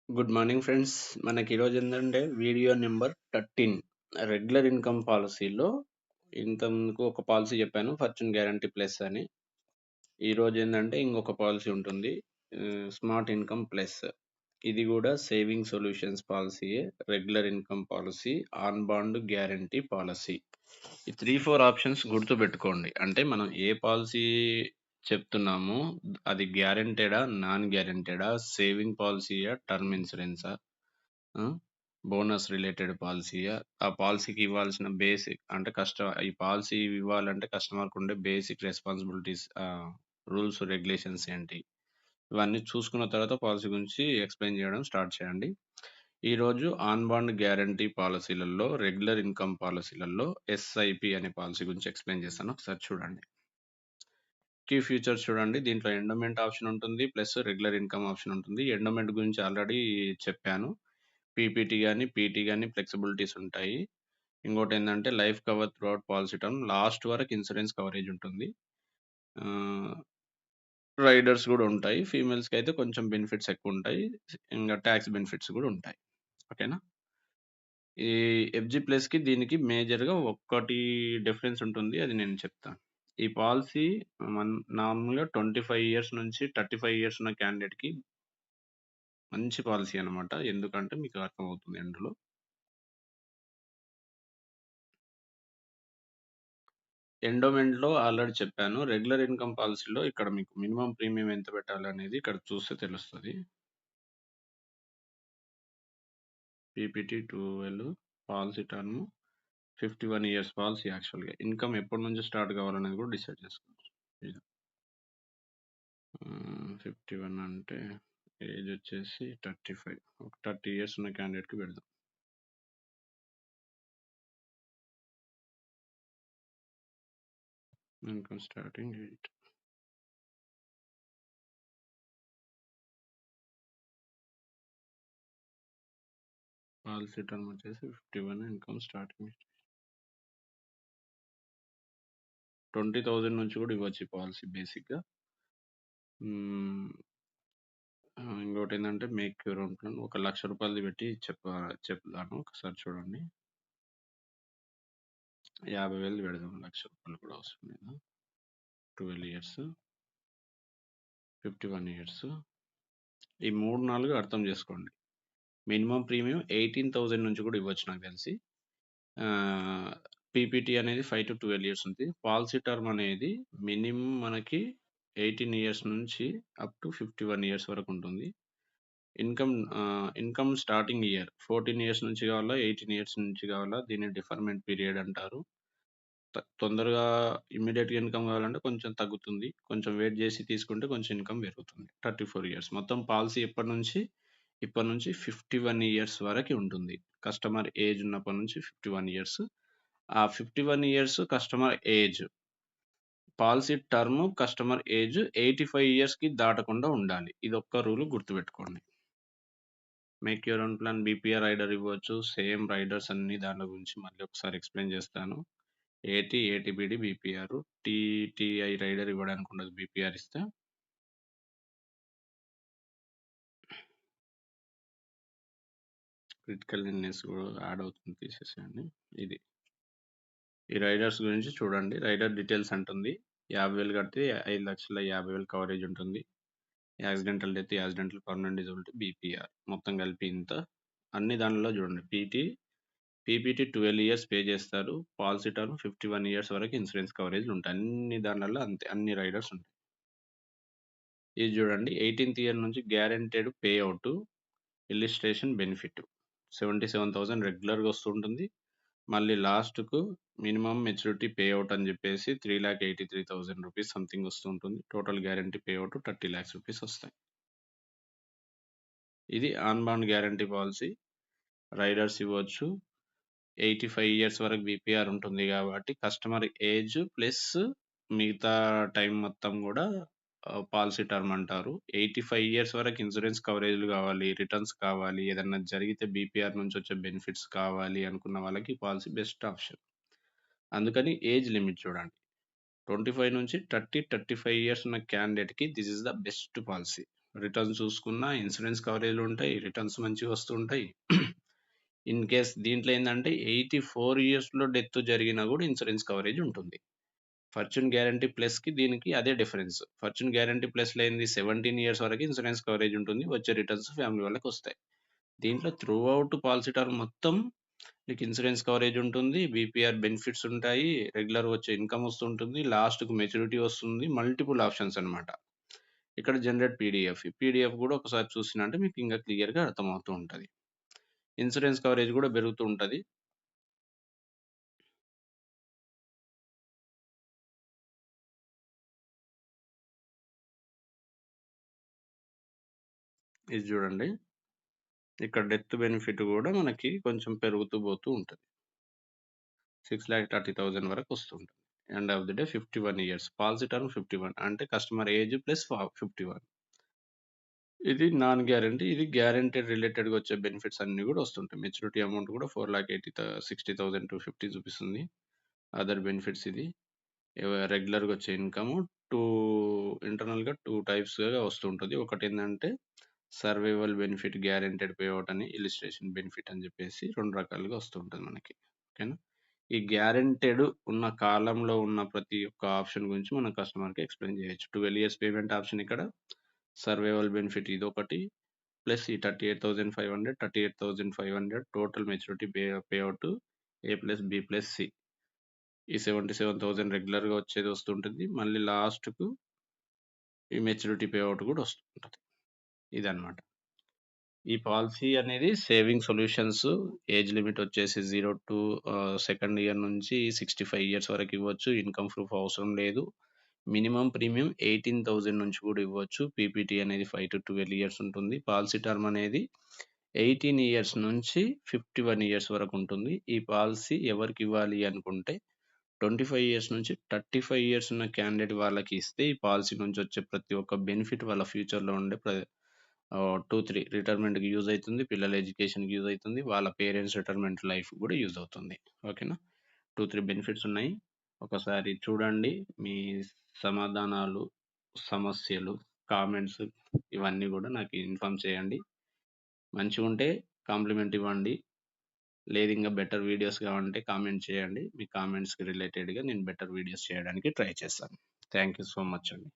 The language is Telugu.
Good morning friends. మనకి ఈరోజు ఏంటంటే వీడియో నెంబర్ 13 రెగ్యులర్ ఇన్కమ్ పాలసీలో ఇంతకు ఒక పాలసీ చెప్పాను ఫార్చ్యూన్ గ్యారంటీ ప్లస్ అని. ఈరోజు ఏంటంటే ఇంకొక పాలసీ ఉంటుంది స్మార్ట్ ఇన్కమ్ ప్లస్. ఇది కూడా సేవింగ్ సొల్యూషన్స్ పాలసీయే. Regular income policy, on bond guarantee policy. ఈ 3-4 ఆప్షన్స్ గుర్తుపెట్టుకోండి. అంటే మనం ఏ పాలసీ చెప్తున్నామో అది గ్యారెంటెడా, నాన్ గ్యారెంటెడా, సేవింగ్ పాలసీయా, టర్మ్ ఇన్సూరెన్సా, బోనస్ రిలేటెడ్ పాలసీయా, ఆ పాలసీకి ఇవ్వాల్సిన బేసిక్ అంటే ఈ పాలసీ ఇవ్వాలంటే కస్టమర్కి ఉండే బేసిక్ రెస్పాన్సిబిలిటీస్, రూల్స్ రెగ్యులేషన్స్ ఏంటి, ఇవన్నీ చూసుకున్న తర్వాత పాలసీ గురించి ఎక్స్ప్లెయిన్ చేయడం స్టార్ట్ చేయండి. ఈరోజు ఆన్ బాండ్ గ్యారంటీ పాలసీలలో, రెగ్యులర్ ఇన్కమ్ పాలసీలలో ఎస్ఐపి అనే పాలసీ గురించి ఎక్స్ప్లెయిన్ చేస్తాను. ఒకసారి చూడండి. కీ ఫీచర్స్ చూడండి. దీంట్లో ఎండోమెంట్ ఆప్షన్ ఉంటుంది, ప్లస్ రెగ్యులర్ ఇన్కమ్ ఆప్షన్ ఉంటుంది. ఎండోమెంట్ గురించి ఆల్రెడీ చెప్పాను. పీపీటీ గాని, పీటీ గాని ఫ్లెక్సిబిలిటీస్ ఉంటాయి. ఇంకోటేందంటే life cover throughout policy term. Last వరకు ఇన్సూరెన్స్ కవరేజ్ ఉంటుంది. రైడర్స్ గూడా ఉంటాయి. ఫీమేల్స్‌కైతే కొంచెం బెనిఫిట్స్ ఎక్కువుంటాయి. ఇంగా టాక్స్ బెనిఫిట్స్ గూడా ఉంటాయి. ఓకేనా? ఈ ఎఫ్‌జీ ప్లస్‌కి దీనికి మేజర్‌గా ఒక్కటి డిఫరెన్స్ ఉంటుంది. అది నేను చెప్తాను. ఈ పాలసీ నార్మల్‌గా 25 ఇయర్స్ నుంచి 35 ఇయర్స్ ఉన్న క్యాండిడేట్‌కి మంచి పాలసీ అనమాట. ఎందుకంటే మీకు అర్థమవుతుంది అందులో. ఎండోమెంట్‌లో ఆల్రెడీ చెప్పాను. రెగ్యులర్ ఇన్కమ్ పాలిసీలో ఇక్కడ మీకు మినిమమ్ ప్రీమియం ఎంత పెట్టాలనేది ఇక్కడ చూస్తే తెలుస్తది. PPT 12 policy term 51 years policy యాక్చువల్‌గా. ఇన్కమ్ ఎప్పటి నుంచి స్టార్ట్ కావాలనేది కూడా డిసైడ్ చేసుకోవచ్చు. ఇది 51 అంటే ఏజ్ వచ్చేసి 35. ఒక 30 ఇయర్స్ ఉన్న క్యాండిడేట్‌కి పెడదాం. Income starting 8. పాలసీ టర్మ్ వచ్చేసి 51, ఇన్కమ్ స్టార్టింగ్ 20,000 నుంచి కూడా ఇవ్వచ్చు ఈ పాలసీ బేసిక్‌గా. ఇంకోటేందంటే మేక్ యూర్ ఓన్ ప్లాన్. ఒక 1,00,000 రూపాయలది పెట్టి చెప్తాను. ఒకసారి చూడండి. 50,000 పెడదాం. 1,00,000 రూపాయలు కూడా అవసరం లేదు. 12 ఇయర్స్, 51 ఇయర్స్. ఈ 3, 4 అర్థం చేసుకోండి. మినిమమ్ ప్రీమియం 18,000 నుంచి కూడా ఇవ్వచ్చు నాకు తెలిసి. పీపీటీ అనేది 5-12 ఇయర్స్ ఉంది. పాలసీ టర్మ్ అనేది మినిమమ్ మనకి 18 ఇయర్స్ నుంచి అప్ టు 51 ఇయర్స్ వరకు ఉంటుంది. ఇన్కమ్ స్టార్టింగ్ ఇయర్ 14 ఇయర్స్ నుంచి కావాలా, 18 ఇయర్స్ నుంచి కావాలా, దీన్ని డిఫర్మెంట్ పీరియడ్ అంటారు. తొందరగా ఇమ్మీడియట్‌గా ఇన్కమ్ కావాలంటే కొంచెం తగ్గుతుంది. కొంచెం వెయిట్ చేసి తీసుకుంటే కొంచెం ఇన్కమ్ పెరుగుతుంది. 34 ఇయర్స్. మొత్తం పాలసీ ఇప్పటి నుంచి 51 ఇయర్స్ వరకి ఉంటుంది. కస్టమర్ ఏజ్ ఉన్నప్పటి నుంచి 51 ఇయర్స్. ఆ 51 years customer age. Policy term, customer age 85 ఇయర్స్‌కి దాటకుండా ఉండాలి. ఇదొక్క రూల్ గుర్తుపెట్టుకోండి. Make your own plan BPR rider ఇవ్వచ్చు. సేమ్ రైడర్స్ అన్ని దాంట్లో గురించి మళ్ళీ ఒకసారి ఎక్స్‌ప్లెయిన్ చేస్తాను. ఏటీబీడీ, బీపీఆర్. టీటీఐ రైడర్ ఇవ్వడానికి ఉండదు బీపీఆర్ ఇస్తే. క్రిటికల్ ఇల్నెస్ కూడా యాడ్ అవుతుంది, తీసేసేయండి. ఇది. ఈ రైడర్స్ గురించి చూడండి. రైడర్ డీటెయిల్స్ అంటుంది. 50,000 కడితే 5,50,000 కవరేజ్ ఉంటుంది. Accidental death, accidental permanent disability, BPR మొత్తం కలిపి ఇంత. అన్ని దానిలో చూడండి. పీపీటీ 12 ఇయర్స్ పే చేస్తారు. పాలసీ టర్మ్ 51 ఇయర్స్ వరకు ఇన్సూరెన్స్ కవరేజ్‌లు ఉంటాయి. అన్ని దానిలలో అంతే. అన్ని రైడర్స్ ఉంటాయి. ఇది చూడండి. 18థ్ ఇయర్ నుంచి guaranteed pay out illustration benefit 77,000 రెగ్యులర్‌గా వస్తుంటుంది. మళ్ళీ లాస్ట్‌కు మినిమమ్ మెచ్యూరిటీ పే అవుట్ అని చెప్పేసి 3,83,000 రూపీస్ సంథింగ్ వస్తుంటుంది. Total guarantee pay out 30 lakhs rupees వస్తాయి. ఇది on bond guarantee policy. Riders ఇవ్వచ్చు. 85 ఇయర్స్ వరకు బీపీఆర్ ఉంటుంది కాబట్టి కస్టమర్ ఏజ్ ప్లస్ మిగతా టైం మొత్తం కూడా పాలసీ టర్మ్ అంటారు. 85 ఇయర్స్ వరకు ఇన్సూరెన్స్ కవరేజ్‌లు కావాలి, రిటర్న్స్ కావాలి, ఏదన్నా జరిగితే బీపీఆర్ నుంచి వచ్చే బెనిఫిట్స్ కావాలి అనుకున్న వాళ్ళకి ఈ పాలసీ బెస్ట్ ఆప్షన్. అందుకని ఏజ్ లిమిట్ చూడండి. 25 నుంచి 35 ఇయర్స్ ఉన్న క్యాండిడేట్‌కి this is the best policy. Returns చూసుకున్నా ఇన్సూరెన్స్ కవరేజ్‌లు ఉంటాయి. రిటర్న్స్ మంచిగా వస్తుంటాయి. ఇన్ కేస్ దీంట్లో ఏందంటే 84 ఇయర్స్‌లో డెత్ జరిగినా గూడా ఇన్సూరెన్స్ కవరేజ్ ఉంటుంది. ఫార్చ్యూన్ గ్యారంటీ ప్లస్‌కి దీనికి అదే డిఫరెన్స్. ఫార్చ్యూన్ గ్యారంటీ ప్లస్‌లో ఏంది 17 ఇయర్స్ వరకు ఇన్సూరెన్స్ కవరేజ్ ఉంటుంది. వచ్చే రిటర్న్స్ ఫ్యామిలీ వాళ్ళకొస్తాయి. దీంట్లో త్రూ ఔట్ పాలిసీ టర్మ్ మొత్తం మీకు ఇన్సూరెన్స్ కవరేజ్ ఉంటుంది. బీపీఆర్ బెనిఫిట్స్ ఉంటాయి. రెగ్యులర్ వచ్చే ఇన్‌కమ్ వస్తుంటుంది. లాస్ట్‌కి మెచ్యూరిటీ వస్తుంది. మల్టిపుల్ ఆప్షన్స్ అన్నమాట. ఇక్కడ జనరేట్ పీడీఎఫ్. ఈ పీడీఎఫ్ గూడా ఒకసారి చూసినంటే మీకు ఇంకా క్లియర్‌గా అర్థమవుతూ ఉంటది. ఇన్సూరెన్స్ కవరేజ్ గూడా పెరుగుతూ ఉంటది. ఇది జూడండి. ఇక్కడ డెత్ బెనిఫిట్ గూడా మనకి కొంచెం పెరుగుతూ పోతూ ఉంటది. 6,30,000 వరకు వస్తుంటది. End of the day 51 years. Policy term 51 అంటే కస్టమర్ ఏజ్ ప్లస్ 51. ఇది నాన్ గ్యారంటీ. ఇది గ్యారంటీడ్ రిలేటెడ్‌గా వచ్చే బెనిఫిట్స్ అన్నీ గూడా వస్తుంటాయి. మెచ్యూరిటీ అమౌంట్ గూడా 4,60,000 చూపిస్తుంది. అదర్ బెనిఫిట్స్ ఇది. రెగ్యులర్‌గా వచ్చే ఇన్‌కమ్ 2 ఇంటర్నల్‌గా 2 టైప్స్‌గా వస్తుంటది. ఒకటేందంటే సర్వైవల్ బెనిఫిట్ గ్యారంటెడ్ పేఔట్ అని, ఇలిస్ట్రేషన్ బెనిఫిట్ అని జెప్పేసి 2 రకాలుగా వస్తుంటది మనకి. ఓకేనా? ఈ గ్యారంటెడ్ ఉన్న కాలంలో ఉన్న ప్రతి ఒక్క ఆప్షన్ గురించి మనం కస్టమర్‌కి ఎక్స్‌ప్లెయిన్ జేయొచ్చు. 12 ఇయర్స్ పేమెంట్ ఆప్షన్ ఇక్కడ. సర్వైవల్ బెనిఫిట్ ఇదొకటి. ప్లస్ ఈ 38,500 టోటల్ మెచ్యూరిటీ పేఔట్ A+B+C. ఈ 77,000 రెగ్యులర్‌గా వచ్చేది వస్తుంటది. మళ్ళీ లాస్ట్‌కు ఈ మెచ్యూరిటీ పేఔట్ గూడా వస్తుంటది. ఇదన్నమాట. ఈ పాలిసీ అనేది సేవింగ్ సొల్యూషన్స్. ఏజ్ లిమిట్ వచ్చేసి 0 టు సెకండ్ ఇయర్ నుంచి 65 ఇయర్స్ వరకు ఇవ్వచ్చు. ఇన్‌కమ్ ప్రూఫ్ అవసరం లేదు. మినిమమ్ ప్రీమియం 18,000 నుంచి కూడా ఇవ్వచ్చు. పీపీటీ అనేది 5-12 ఇయర్స్ ఉంటుంది. పాలిసీ టర్మ్ అనేది 18 ఇయర్స్ నుంచి 51 ఇయర్స్ వరకు ఉంటుంది. ఈ పాలిసీ ఎవరికి ఇవ్వాలి అనుకుంటే 25 ఇయర్స్ నుంచి 35 ఇయర్స్ ఉన్న క్యాండిడేట్ వాళ్ళకి ఇస్తే ఈ పాలిసీ నుంచి వచ్చే ప్రతి ఒక్క బెనిఫిట్ వాళ్ళ ఫ్యూచర్‌లో ఉండే 2, 3 రిటైర్మెంట్‌కి యూజ్ అయితుంది. పిల్లల ఎడ్యుకేషన్‌కి యూజ్ అయితుంది. వాళ్ళ పేరెంట్స్ రిటైర్మెంట్ లైఫ్ కూడా యూజ్ అవుతుంది. ఓకేనా? 2, 3 బెనిఫిట్స్ ఉన్నాయి. ఒకసారి చూడండి. మీ సమాధానాలు, సమస్యలు, కామెంట్స్ ఇవన్నీ గూడా నాకు ఇన్ఫార్మ్ చేయండి. మంచిగుంటే కాంప్లిమెంట్ ఇవ్వండి. లేదు ఇంగా బెటర్ వీడియోస్ కావాలంటే కామెంట్ చేయండి. మీ కామెంట్స్‌కి రిలేటెడ్‌గా నేను బెటర్ వీడియోస్ చేయడానికి ట్రై చేస్తాను. థాంక్ యూ సో మచ్ అండి.